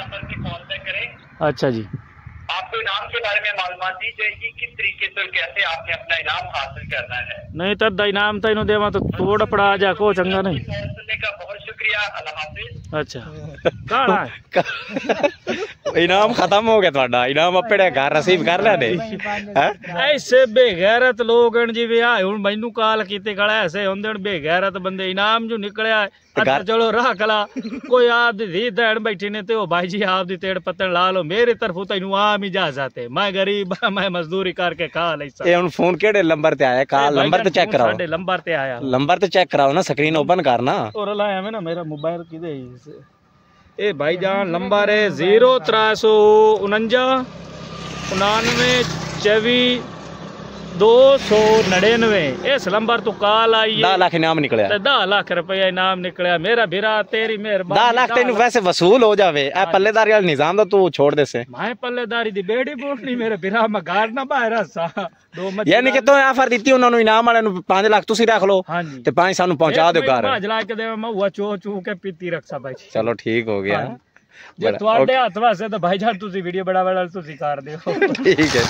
Number पे call back करें। अच्छा जी, आपको इनाम के बारे में मालूमात दी जाएगी, किस तरीके से और कैसे आपने अपना इनाम हासिल करना है। नहीं तद इनाम तो इन्हों देवा तो थोड़ा पड़ा जा को चंगा नहीं। सुनने का बहुत शुक्रिया, अल्लाह हाफिज। अच्छा कहाँ है इनाम खत्म हो गया थोड़ा, इनाम अपने घर रिसीव कर लेने। ऐसे बेगैरत लोग हैं जी वे आए हुन मैनू कॉल कीते खड़ा ऐसे होंदे बेगैरत बंदे इनाम जो निकलिया अच्छा चलो राह कला कोई आप दी धी दैन बैठी ने ते ओ भाई जी आप दी तेड़ पत्तन ला लो मेरी तरफों तैनू आम इजाजत है मैं गरीब मैं मजदूरी करके खा लैसा। ए हुन फोन केड़े नंबर ते आया कॉल नंबर ते चेक कराओ। साडे नंबर ते आया नंबर ते चेक कराओ ना स्क्रीन ओपन करना और लाया मैं ना मेरा मोबाइल किदे ए भाईजान नंबर है 0349 99 299 इस नंबर तो कॉल आई है। 10 लाख इनाम निकलिया 10 लाख रुपया इनाम निकलिया मेरा भीरा तेरी मेहरबानी। 10 लाख तेन वैसे वसूल हो जावे ए पल्लेदारी वाला निजाम दा तू छोड़ दे से मैं पल्लेदारी दी बेड़ी बोलनी मेरे भीरा मैं घर ना बाहर सा दो मत यानी कि तो ऑफर दी उन्होंने इनाम वाले नु 5 लाख तुसी रख लो ते 5 सानू पहुंचा दो घर मैं जला के दे मैं हुआ चो चू के पीती रख सा भाई। चलो ठीक हो गया जे ਤੁਹਾਡੇ ਹੱਥ ਵਾਸਤੇ ਤਾਂ ਭਾਈ ਜਾਨ ਤੁਸੀਂ ਵੀਡੀਓ ਬੜਾ ਬੜਾ ਤੁਸੀਂ ਕਰ ਦਿਓ। ठीक है।